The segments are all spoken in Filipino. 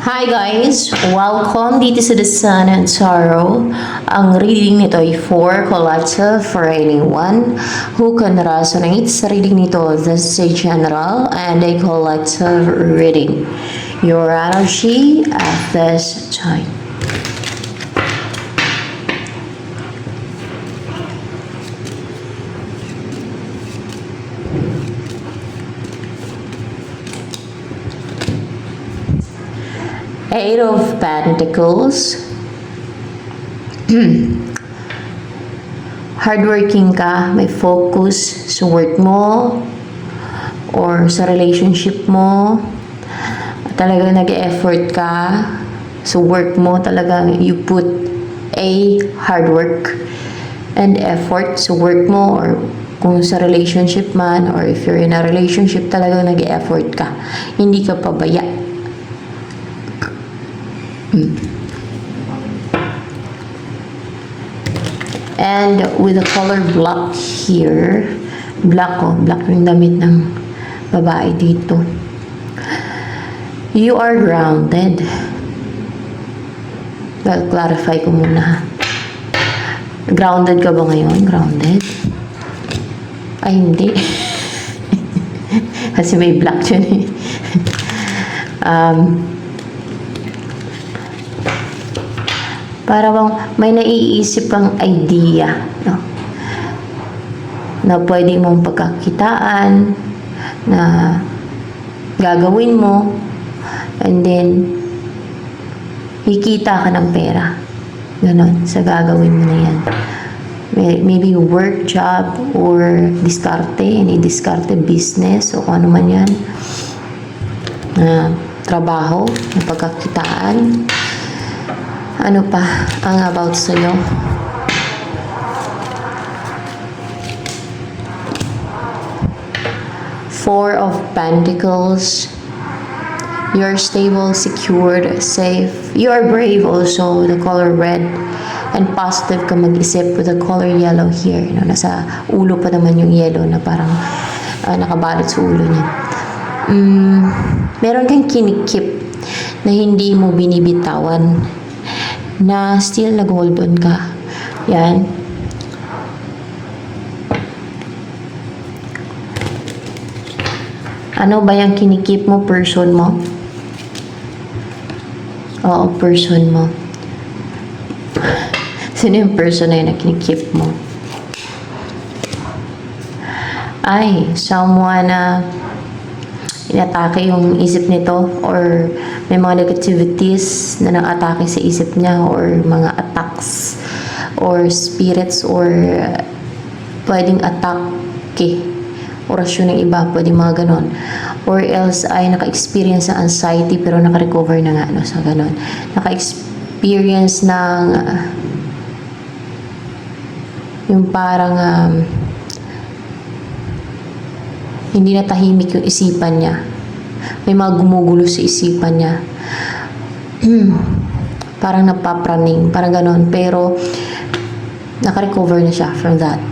Hi guys! Welcome dito sa The Sun and Sorrow. Ang reading nito ay for collective for anyone who can resonate. Sa reading nito, this is a general and a collective reading. Your energy at this time. Eight of Pentacles. Hardworking ka, may focus sa work mo or sa relationship mo. Talagang nag-effort ka sa work mo. Talagang you put a hard work and effort sa work mo or kung sa relationship man or if you're in a relationship, talagang nag-effort ka. Hindi ka pabaya. And with the color black here, black yung damit ng babae dito. You are grounded. Well, clarify ko muna ha. Grounded ka ba ngayon? Grounded? Ay, hindi. Kasi may black dyan eh. Para bang may naiisip kang idea, no? Na pwede mong pagkakitaan, na gagawin mo, and then, hikita ka ng pera. Ganon, sa gagawin mo na yan. Maybe work, job, or diskarte, any diskarte business, o ano man yan. Trabaho, na pagkakitaan. Ano pa ang about sa'yo? Four of Pentacles. You're stable, secured, safe. You are brave also, the color red. And positive ka mag-isip with the color yellow here. You know, nasa ulo pa naman yung yellow na parang nakabalot sa ulo niya. Meron kang kinikip na hindi mo binibitawan, na still nag-hold on ka. Yan. Ano ba yung kinikip mo? Person mo? Oo, person mo. Sino yung person na yun na kinikip mo? Ay, someone na inatake yung isip nito or may mga negativities na nang-atake sa isip niya or mga attacks or spirits or pwedeng atake orasyon ng iba, pwedeng mga ganon, or else ay naka-experience ng anxiety pero naka-recover na nga, no? So ganon, naka-experience ng yung parang hindi na tahimik yung isipan niya. May mga gumugulo sa isipan niya. Parang napapraning, parang ganon. Pero, naka-recover na siya from that.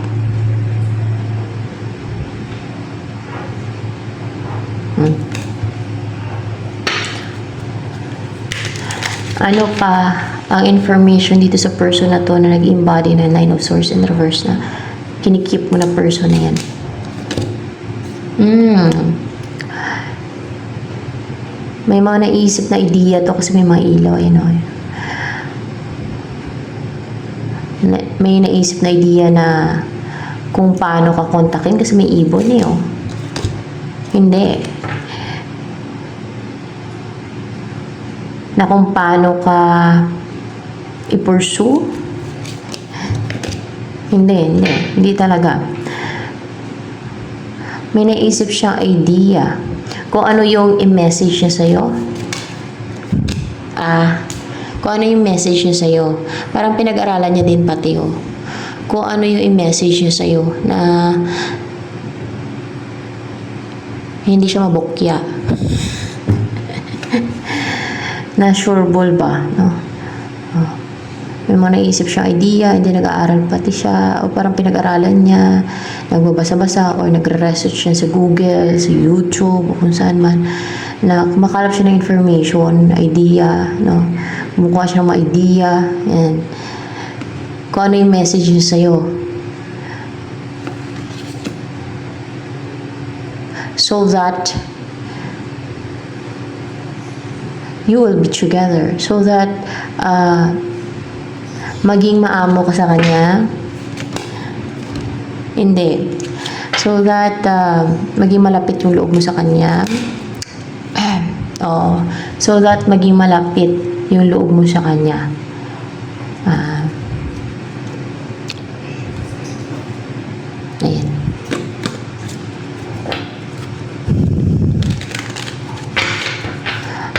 Ano pa ang information dito sa person na to na nag-embody na Nine of Swords in reverse na kinikip mo na person na yan? May mga naisip na idea to kasi may mga ilaw, may naisip na idea na kung paano ka kontakin kasi may ibon hindi na kung paano ka i-pursue. Hindi talaga. May naisip siyang idea kung ano yung i-message niya sa'yo. Kung ano yung message niya sa'yo. Parang pinag-aralan niya din pati kung ano yung i-message niya sa'yo na hindi siya mabukya. Na sureball ba, no? May mga naisip siyang idea, hindi nag-aaral pati siya, o parang pinag-aralan niya, nagbabasa-basa, o nagre-research siya sa Google, sa YouTube, o kung saan man. na kumakalap siya ng information, idea, no? Kumukuha siya ng mga idea, and kung ano yung message niya sa'yo. So that you will be together. So that maging maamo ka sa kanya. Hindi. So that maging malapit yung loob mo sa kanya. Oh, so that maging malapit yung loob mo sa kanya. Ayan.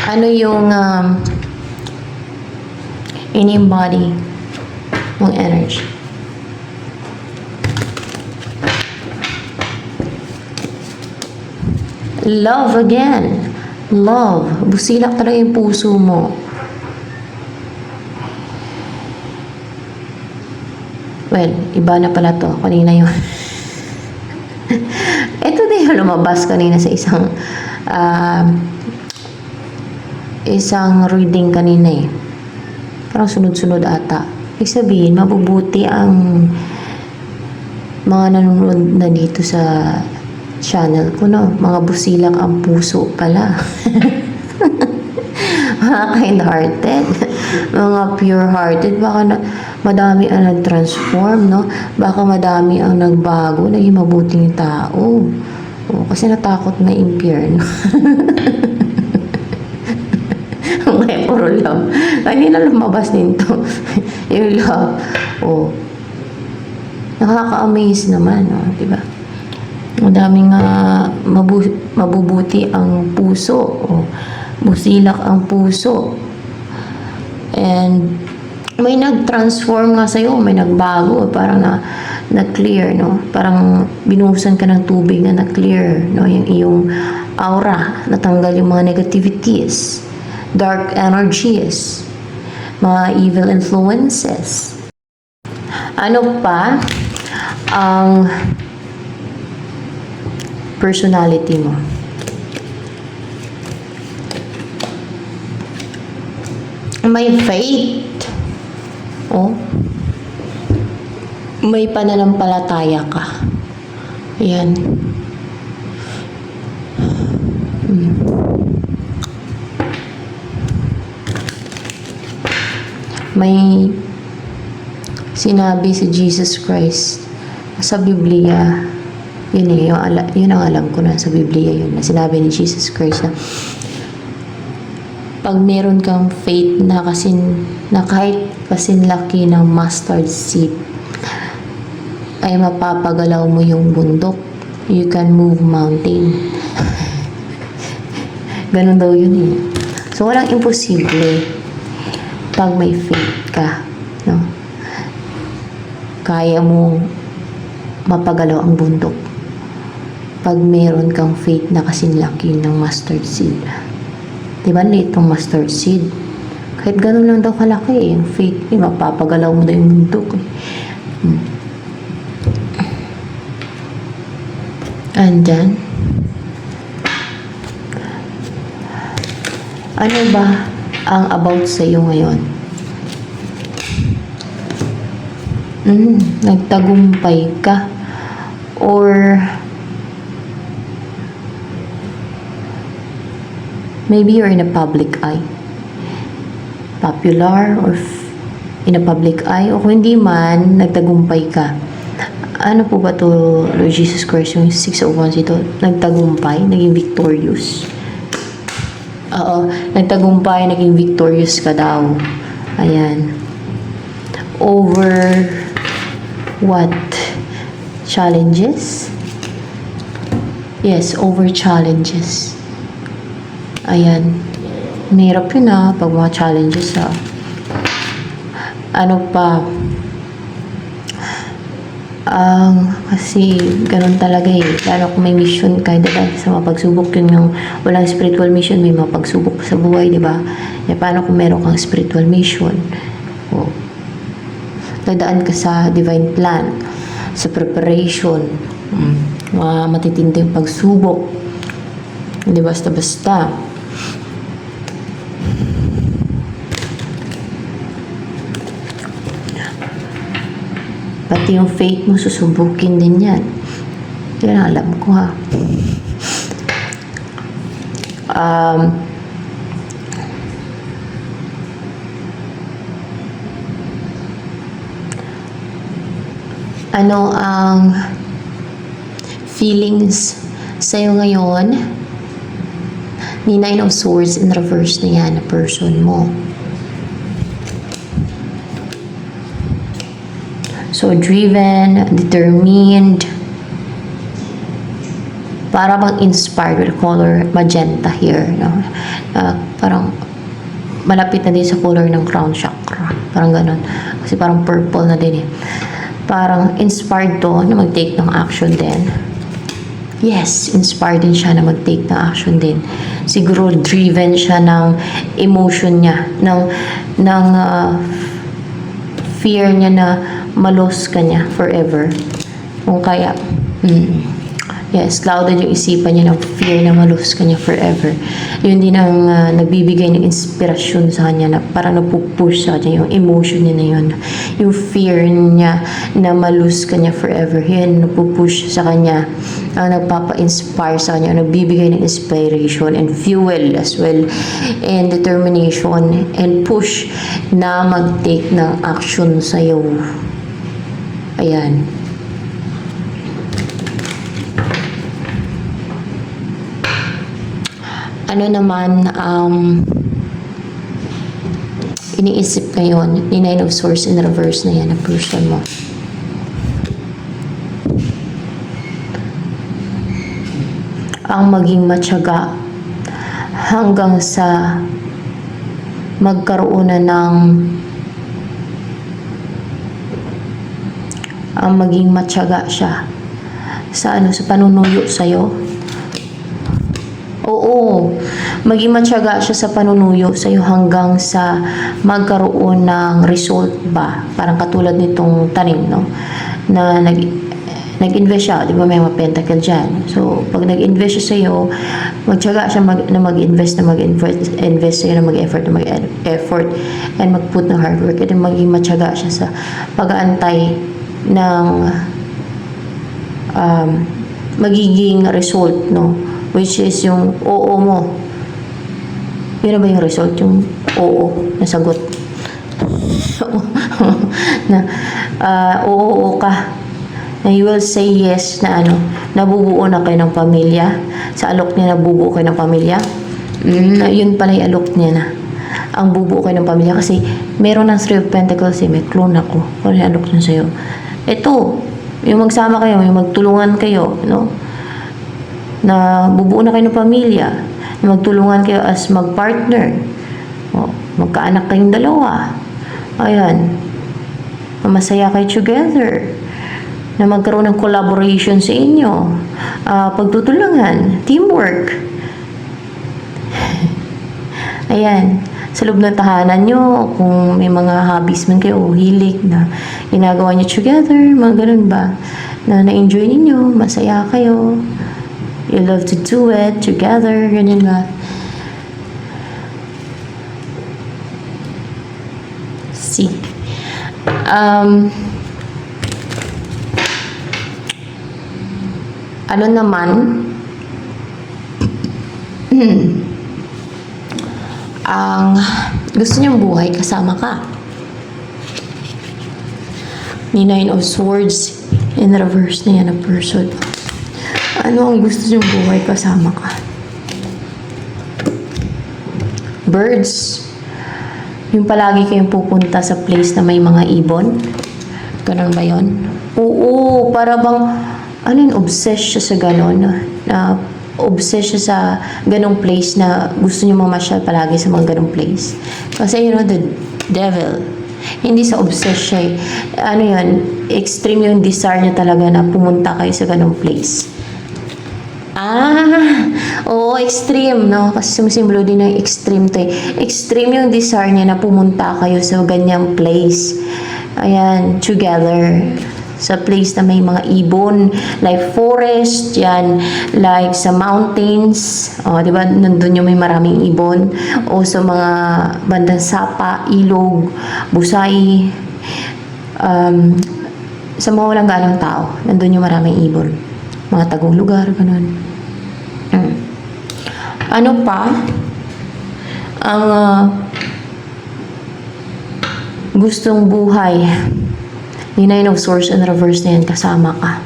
Ano yung in-embody mong energy? Love again. Love. Busilak talaga yung puso mo. Well, iba na pala to. Kanina yun. Ito din yung lumabas kanina sa isang reading kanina eh. Parang sunod-sunod ata. Ibig sabihin, mabubuti ang mga nanonood na dito sa channel ko, no? Mga busilak ang puso pala. Mga kind-hearted, mga pure-hearted, baka madami ang nag-transform, no? Baka madami ang nagbago, naging mabuting tao. O, kasi natakot na impyerno. Okay, puro love. Kanina lumabas din to. Yung love. O, nakaka-amaze naman, no? Diba? Madaming mabubuti ang puso. O, busilak ang puso. And may nag-transform nga sa'yo, may nagbago, parang na-clear, no? Parang binuhusan ka ng tubig na na-clear, no? Yung iyong aura, natanggal yung mga negativities, dark energies, mga evil influences. Ano pa ang personality mo? May faith. Oh. May pananampalataya ka. Ayan. May sinabi si Jesus Christ sa Biblia. Yun eh, yun ang alam ko na sa Biblia yun. Na sinabi ni Jesus Christ na pag meron kang faith na kahit kasinlaki ng mustard seed, ay mapapagalaw mo yung bundok. You can move mountain. Ganun daw yun eh. So, walang imposible pag may faith ka. No? Kaya mo mapagalaw ang bundok. Pag meron kang faith na kasinlaki ng mustard seed. Diba na itong mustard seed? Kahit ganun lang daw kalaki eh. Yung faith, mapapagalaw mo daw yung bundok eh. And then, ano ba ang about sa iyo ngayon? Nagtagumpay ka? Or maybe you're in a public eye. Popular or in a public eye. O kung hindi man, nagtagumpay ka. Ano po ba to, Lord Jesus Christ, yung 6 of Wands ito? Nagtagumpay, naging victorious. Oo, nagtagumpay, naging victorious ka daw. Ayan. Over what? Challenges? Yes, over challenges. Ayan. Mahirap yun pag mga challenges Ano pa? Kasi ganun talaga eh. Lalo kung may mission ka, diba? Sa mga pagsubok yun yung walang spiritual mission, may mga pagsubok sa buhay, diba? Eh, paano kung meron kang spiritual mission? O, dadaan ka sa divine plan, sa preparation, mga matitinding pagsubok. Hindi basta-basta. Pati yung faith mo, susubukin din yan. Yan ang alam ko, ha. Ano ang feelings sa'yo ngayon ni Nine of Swords in reverse na yan na person mo? So, driven, determined, para bang inspired with the color magenta here, no? Parang malapit na din sa color ng crown chakra. Parang ganun. Kasi parang purple na din eh. Parang inspired to na mag-take ng action din. Yes, inspired din siya na mag-take ng action din. Siguro driven siya ng emotion niya, ng fear niya na malos ka niya forever. Kung kaya, yes, clouded yung isipan niya ng fear na malos ka niya forever. Yun din ang nagbibigay ng inspirasyon sa kanya na parang napupush sa kanya yung emotion niya na yun. Yung fear niya na malos ka niya forever. Yun, napupush sa kanya. Nagpapa-inspire sa kanya. Nagbibigay ng inspiration and fuel as well. And determination and push na mag-take ng action sa'yo. Ayan. Ano naman iniisip ngayon ni Nine of Swords in reverse na yan na person mo? Ang maging matyaga hanggang sa magkaroon na ng ang maging matyaga siya sa panunuyo sa'yo. Oo, maging matyaga siya sa panunuyo sa'yo hanggang sa magkaroon ng result ba? Parang katulad nitong tanim, no? Na nag-invest siya, di ba may mga pentacle dyan. So, pag nag-invest siya sa'yo, magtyaga siya na mag-invest sa'yo, na mag-effort, and mag-put ng hard work. And maging matyaga siya sa pag-aantay ng magiging result, no? Which is yung oo mo. Yun na ba yung result? Yung oo na sagot. Na oo ka. Na you will say yes na nabubuo na kayo ng pamilya. Sa alok niya nabubuo kayo ng pamilya. Yun pala yung alok niya na. Ang bubuo kayo ng pamilya. Kasi meron ng Three of Pentacles may clone ako. Kung yung alok niya sa'yo. Ito, yung magsama kayo, yung magtulungan kayo, no? Na bubuo na kayo ng pamilya, na magtulungan kayo as mag-partner, magkaanak kayong dalawa, ayan, masaya kayo together, na magkaroon ng collaboration sa inyo, pagtutulungan, teamwork, ayan, sa loob ng tahanan nyo, kung may mga hobbies man kayo o hilig na ginagawa nyo together, mga ganun ba, na na-enjoy ninyo, masaya kayo, you love to do it together, ganyan ba? See. Ano naman ang gusto niyong buhay kasama ka? Ni Nine of Swords in reverse na yan na person. Ano ang gusto niyong buhay kasama ka? Birds. Yung palagi kayong pupunta sa place na may mga ibon. Ganun ba yun? Oo, para bang obsessed siya sa ganun. Obsessed siya sa ganung place na gusto niyo mamasyal palagi sa mga ganung place. Kasi the devil, hindi sa obsessed siya extreme yung desire niya talaga na pumunta kayo sa ganung place. Oo, extreme, no? Kasi sumisimbolo din ng extreme to eh. Extreme yung desire niya na pumunta kayo sa ganyang place. Ayan, together. Sa place na may mga ibon, like forest, yan, like sa mountains, di ba, nandun yung may maraming ibon, o sa mga bandang sapa, ilog, busay, sa mga walang ganang tao, nandun yung maraming ibon. Mga tagong lugar, ganun. Ano pa? Ang gustong buhay ni Nine of Swords in reverse na yan, kasama ka.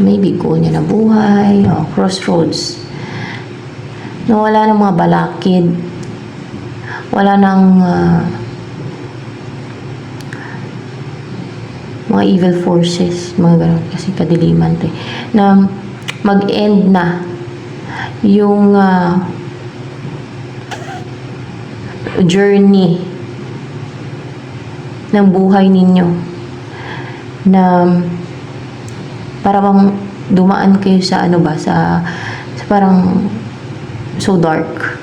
Maybe goal niya na buhay, o crossroads. Wala ng mga balakid. Wala ng mga evil forces, mga ganun, kasi kadiliman to, na mag-end na yung journey ng buhay ninyo, na para bang dumaan kayo sa ano ba, sa parang so dark,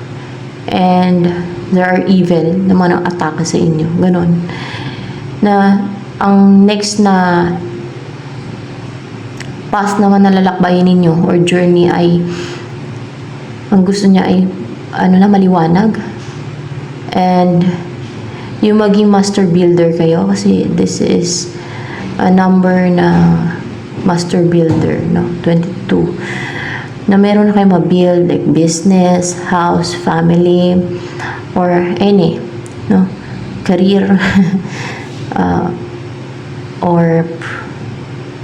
and there are evil na mga atake sa inyo, ganon, na ang next na path naman na lalakbayin ninyo or journey ay ang gusto niya ay ano na, maliwanag, and yung maging master builder kayo, kasi this is a number na master builder, no? 22, na meron na kayo ma-build like business, house, family, or any, no, career, or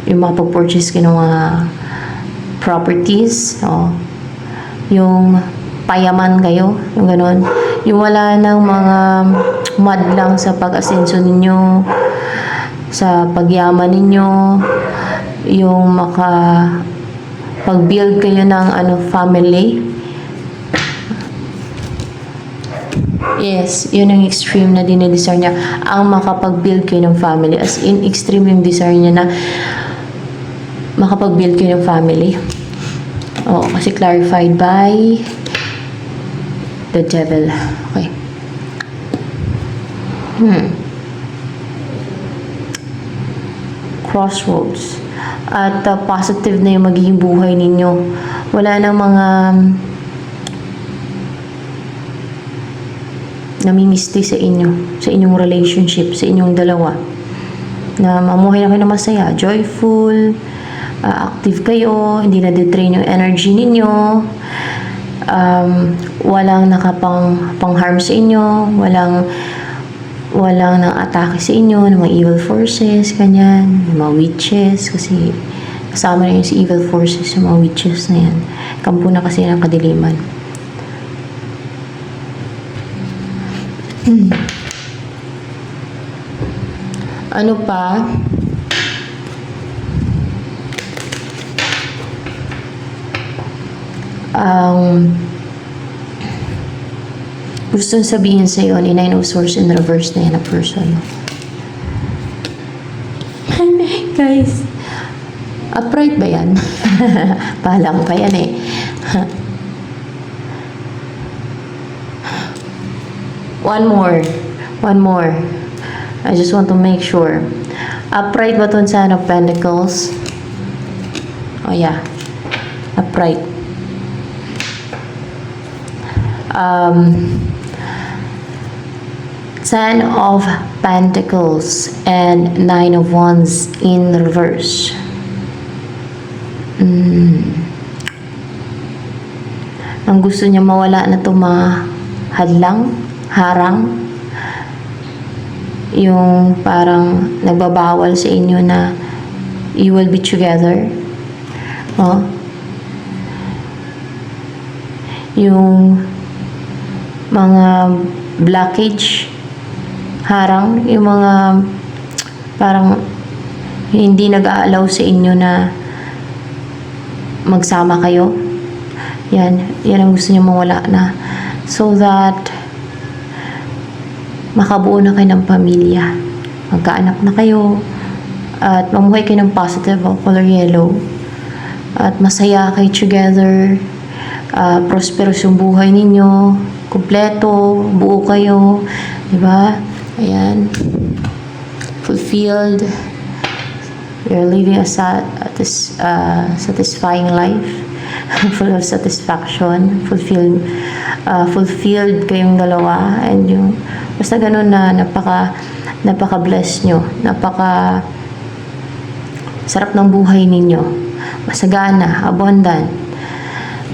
yung mga pag-purchase kayo ng mga properties, yung payaman kayo, yung ganon, yung wala ng mga madlang sa pag-asenso ninyo, sa pagyaman ninyo, yung pag-build kayo ng family. Yes, yun ang extreme na dinidesire niya, ang makapag-build kayo ng family, as in extreme yung desire niya na makapag-build kayo ng family. Kasi clarified by the devil. Okay. Crossroads. At positive na yung magiging buhay ninyo. Wala nang mga namimisti sa inyo, sa inyong relationship, sa inyong dalawa. Na mamuhay na kayo na masaya, joyful, active kayo, hindi na detrain yung energy ninyo, walang nakapang-harm sa inyo, walang nang atake sa inyo ng mga evil forces, kanyan, mga witches, kasi kasama na yun si evil forces, yung mga witches na yan. Kampo na kasi ng kadiliman. Ano pa? Gusto sabihin sa iyo ni Nine of Swords in reverse na yan na person. Guys, upright ba yan? Palang pa yan eh. One more. I just want to make sure. Upright ba itong Son of Pentacles? Oh yeah. Upright. Ten of Pentacles and Nine of Wands in reverse. Ang gusto niya mawala na ito, mga hadlang, harang, yung parang nagbabawal sa inyo na you will be together. Yung mga blockage, harang, yung mga parang hindi nag-aalaw sa inyo na magsama kayo. Yan ang gusto niyo mawala na, so that makabuo na kayo ng pamilya, magkaanak na kayo, at mamuhay kayo ng positive, color yellow, at masaya kayo together, prosperous yung buhay ninyo, kumpleto, buo kayo, diba? Ayan, fulfilled, you're living a satisfying life, full of satisfaction, fulfilled kayong dalawa, and yung basta ganun na napaka-bless nyo, sarap ng buhay ninyo. Masagana, abundant.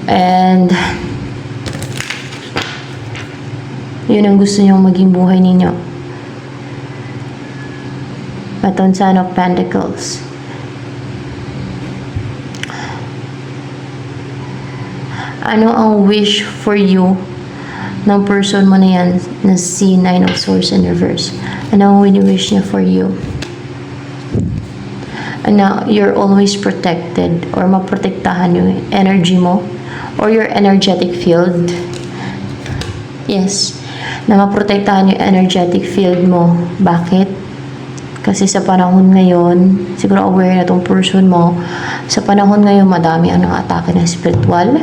And yun ang gusto nyo maging buhay ninyo. Baton Son of Pentacles. Ano ang wish for you ng person mo na yan na si Nine of Swords in reverse? Ano ang wini-wish niya for you? Ano, you're always protected or maprotektahan yung energy mo or your energetic field. Yes, na maprotektahan yung energetic field mo. Bakit? Kasi sa panahon ngayon, siguro aware na tong person mo, sa panahon ngayon madami ang atake ng spiritual.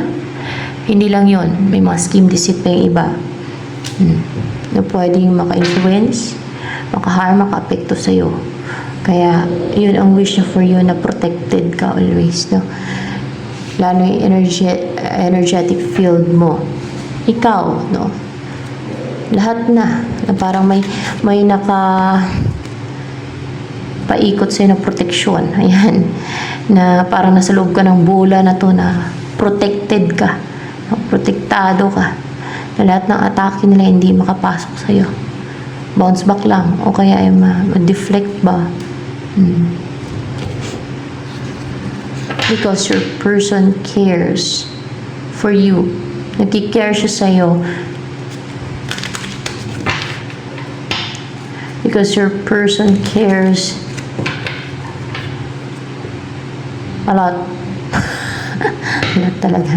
Hindi lang yon, may mga scheme deceit pa yung iba. Na pwedeng maka-influence, maka-harm, maka-apekto sa'yo. Kaya, yun ang wish niya for you na protected ka always, no? Lalo yung energetic field mo. Ikaw, no? Lahat na parang may paikot sa'yo ng proteksyon. Ayan. Na parang nasa loob ka ng bola na to na protected ka. Protektado ka. Na lahat ng atake nila hindi makapasok sa'yo. Bounce back lang. O kaya ay ma-deflect ba. Because your person cares for you. Nagki-care siya sa'yo. Because your person cares a lot. Not talaga.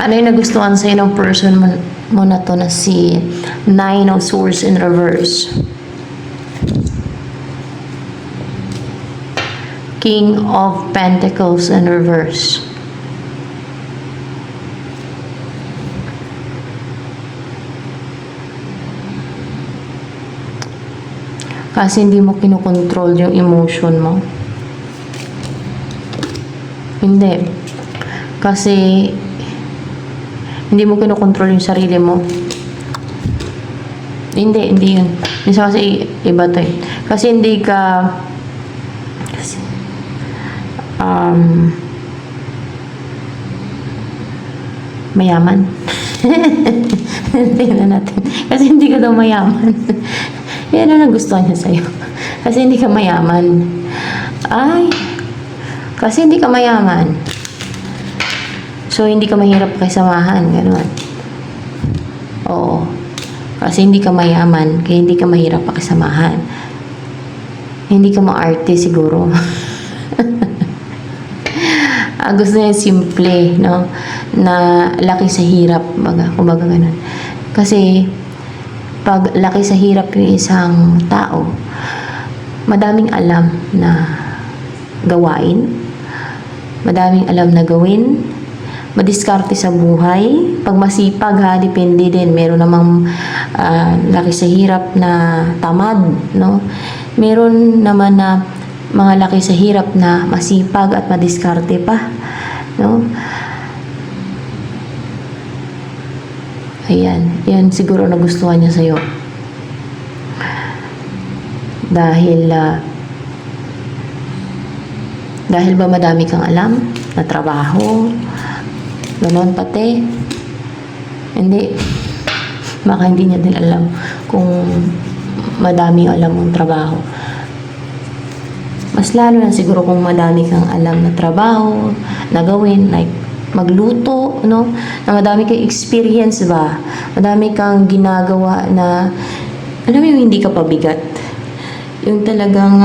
Ano yung nagustuhan sa'yo ng person mo na to na si Nine of Swords in reverse? King of Pentacles in reverse. Kasi hindi mo kinokontrol yung emotion mo. Hindi. Kasi hindi mo kinokontrol yung sarili mo. Hindi yun. Minsan kasi iba to eh. Kasi hindi ka mayaman. Tingnan natin. Kasi hindi ka daw mayaman. Yan ang nagustuhan niya sa'yo. Kasi hindi ka mayaman. Ay, kasi hindi ka mayaman. So, hindi ka mahirap pakisamahan. Ganun. Oo. Kasi hindi ka mayaman. Kaya hindi ka mahirap pakisamahan. Hindi ka maarte siguro. Gusto niya simple, no? Na laki sa hirap. Kumbaga ganun. Kasi, pag laki sa hirap yung isang tao, madaming alam na gawain, madaming alam na gawin, madiskarte sa buhay. Pag masipag ha, depende din. Meron namang laki sa hirap na tamad, no? Meron naman na mga laki sa hirap na masipag at madiskarte pa, no? Ayan. Yan siguro nagustuhan niya sa'yo. Dahil ba madami kang alam na trabaho? Ganon pati? Hindi. Baka hindi niya din alam kung madami alam mong trabaho. Mas lalo na siguro kung madami kang alam na trabaho, na gawin, like magluto, no? Na madami kang experience ba? Madami kang ginagawa na, alam mo yung hindi ka pabigat. Yung talagang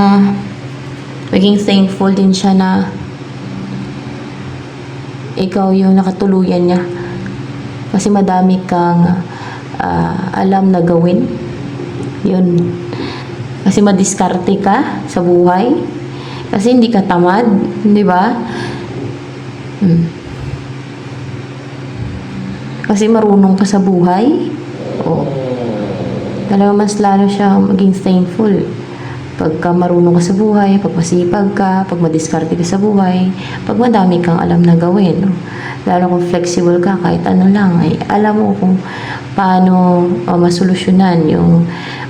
maging thankful din siya na ikaw yung nakatuluyan niya. Kasi madami kang alam na gawin. Yun. Kasi madiskarte ka sa buhay. Kasi hindi ka tamad, di ba? Kasi marunong ka sa buhay. Oo. Talaga mas lalo siya maging thankful. Pagka marunong ka sa buhay, pag masipag ka, pag madiskarte ka sa buhay, pag madami kang alam na gawin. No? Lalo kung flexible ka, kahit ano lang, ay alam mo kung paano masolusyonan yung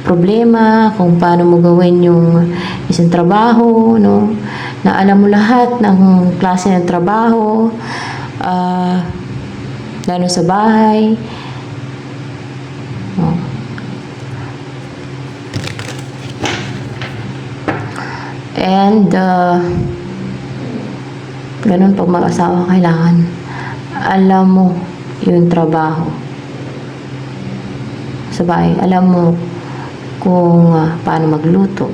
problema, kung paano mo gawin yung isang trabaho, no? Na alam mo lahat ng klase ng trabaho, lalo sa bahay. Oh. And, ganun pag mag-asawa, kailangan alam mo yung trabaho sa bahay. Alam mo kung paano magluto.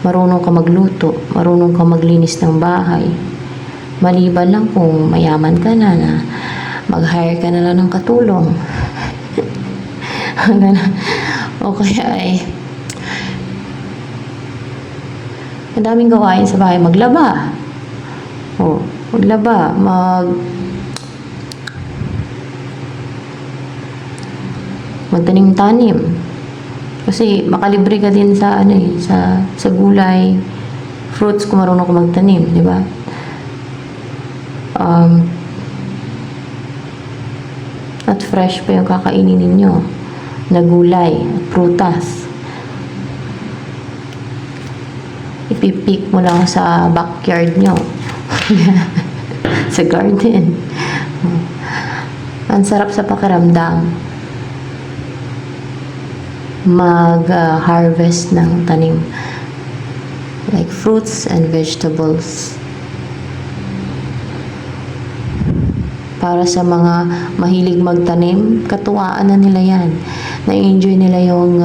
Marunong ka magluto. Marunong ka maglinis ng bahay. Maliban lang kung mayaman ka na mag-hire ka na lang ng katulong. O kaya ay ang daming gawain sa bahay. Maglaba. Maglaba. Magtanim-tanim. Kasi makalibre ka din sa sa gulay, fruits kung marunong ka magtanim, di ba? At fresh pa yung kakainin ninyo na gulay, prutas. Ipipik mo lang sa backyard nyo. Sa garden. Ang sarap sa pakiramdam mag-harvest ng tanim, like fruits and vegetables. Para sa mga mahilig magtanim, katuwaan na nila yan. Na-enjoy nila yung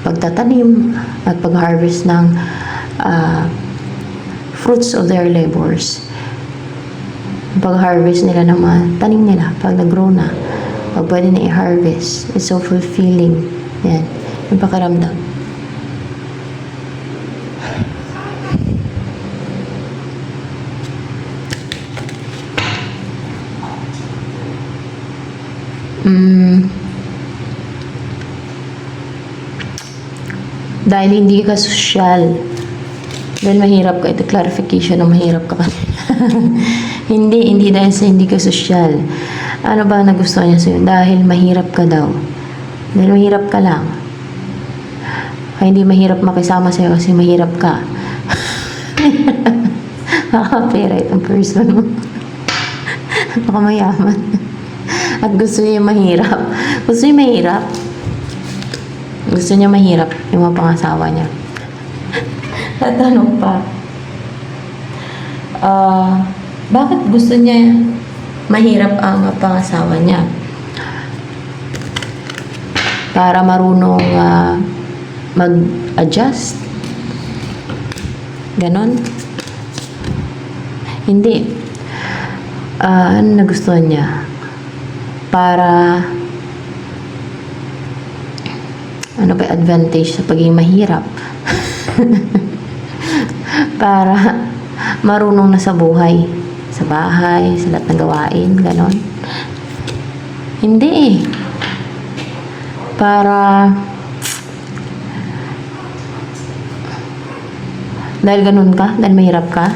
pagtatanim at pag-harvest ng fruits of their labors. Pag-harvest nila naman, tanim nila pag nag-grow na. Pag pwede na i-harvest, it's so fulfilling. Yan, yung pakiramdam. Dahil hindi ka sosyal. Dahil mahirap ka. Ito clarification na mahirap ka. Hindi dahil sa hindi ka sosyal. Ano ba nagustuhan niya sa'yo? Dahil mahirap ka daw. Dahil mahirap ka lang. Kaya hindi mahirap makisama sa'yo kasi mahirap ka. Nakapera itong person mo. Baka mayaman. At gusto niya mahirap. Gusto niya mahirap. Gusto niya mahirap yung mga pangasawa niya. At ano pa? Bakit gusto niya mahirap ang pangasawa niya? Para marunong mag-adjust. Ganon? Hindi. Ano nagustuhan niya? Para ano ba advantage sa pagiging mahirap? Para marunong na sa buhay, sa bahay, sa lahat ng gawain, ganon. Hindi eh. Para dahil ganun ka, dahil mahirap ka.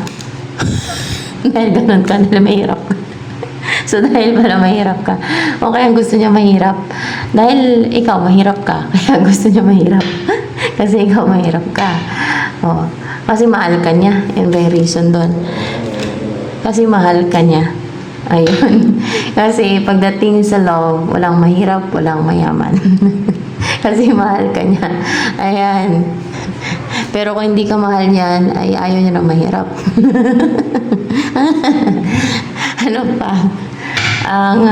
Dahil ganun ka, dahil mahirap ka. So, dahil pala mahirap ka. O kaya gusto niya mahirap. Dahil ikaw mahirap ka. Kaya gusto niya mahirap. Kasi ikaw mahirap ka. O, kasi mahal ka niya. Yung may reason doon. Kasi mahal ka niya. Ayun. Kasi pagdating sa love, walang mahirap, walang mayaman. Kasi mahal ka niya. Ayan. Pero kung hindi ka mahal niyan, ay ayaw niya na mahirap. Ano pa? Ang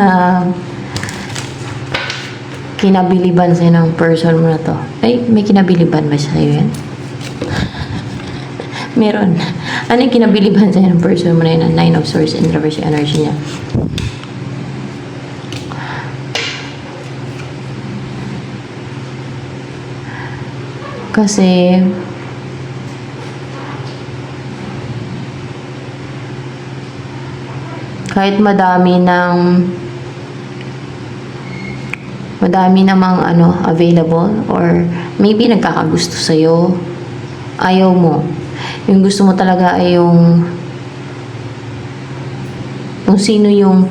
kinabiliban sa'yo ng person mo na to. Ay, may kinabiliban ba sa'yo yan? Meron. Ano yung kinabiliban sa'yo ng person mo na yun? Nine of Swords and reverse energy niya. Kasi kahit madami namang available or maybe nagkakagusto sa'yo, ayaw mo. Yung gusto mo talaga ay yung kung sino yung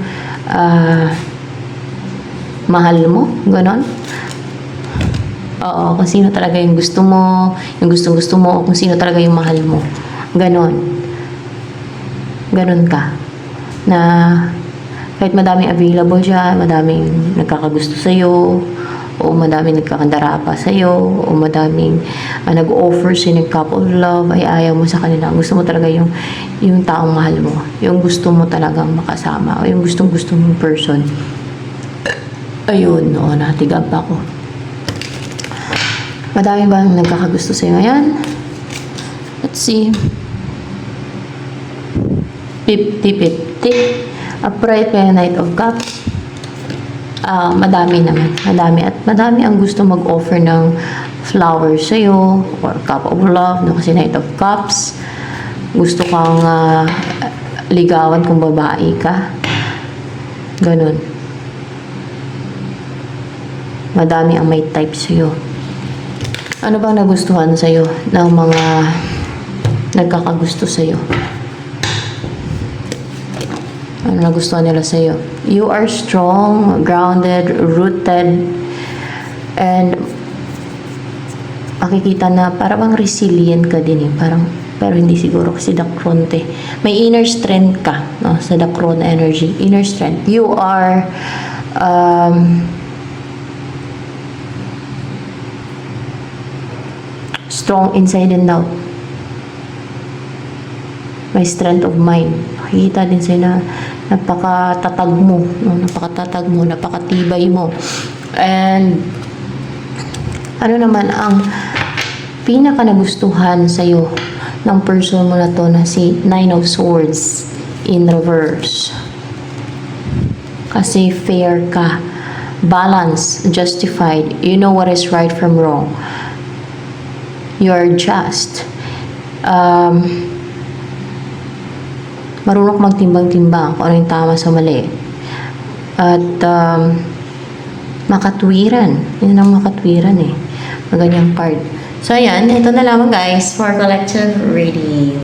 mahal mo, ganon. Oo, kung sino talaga yung gusto mo, yung gustong-gusto mo, o kung sino talaga yung mahal mo. Ganon. Ganon ka. Na kahit madaming available siya, madaming nagkakagusto sa'yo, o madaming nagkakandara pa sa'yo, o madaming nag-offer sa'yo ng cup of love, ay ayaw mo sa kanila. Gusto mo talaga yung taong mahal mo. Yung gusto mo talagang makasama, o yung gustong-gusto mong person. Ayun, oo, natigab ako. Madami bang nagkakagusto sa'yo ngayon? Let's see. 50-50. Upright kaya Knight of Cups. Madami naman. Madami. At madami ang gusto mag-offer ng flowers sa'yo or cup of love. No? Kasi Knight of Cups. Gusto kang ligawan kung babae ka. Ganun. Madami ang may type sa'yo. Ano bang nagustuhan sa'yo ng mga nagkakagusto sa'yo? Ano nagustuhan nila sa'yo? You are strong, grounded, rooted, and makikita na parang resilient ka din eh. Parang, pero hindi siguro kasi Dacronte. May inner strength ka, no? Sa Dacron energy. Inner strength. You are strong inside and out. May strength of mind. Nakikita din sa'yo na napakatatag mo, no? Napakatatag mo, napakatibay mo. And ano naman ang pinaka nagustuhan sa'yo ng person mo na to na si Nine of Swords in reverse? Kasi fair ka, balanced, justified, you know what is right from wrong, you're just, marunong magtimbang-timbang kung ano yung tama sa mali. At makatwiran. Yun ang makatwiran eh. Maganyang card. So, ayan. Ito na lamang guys for collective reading.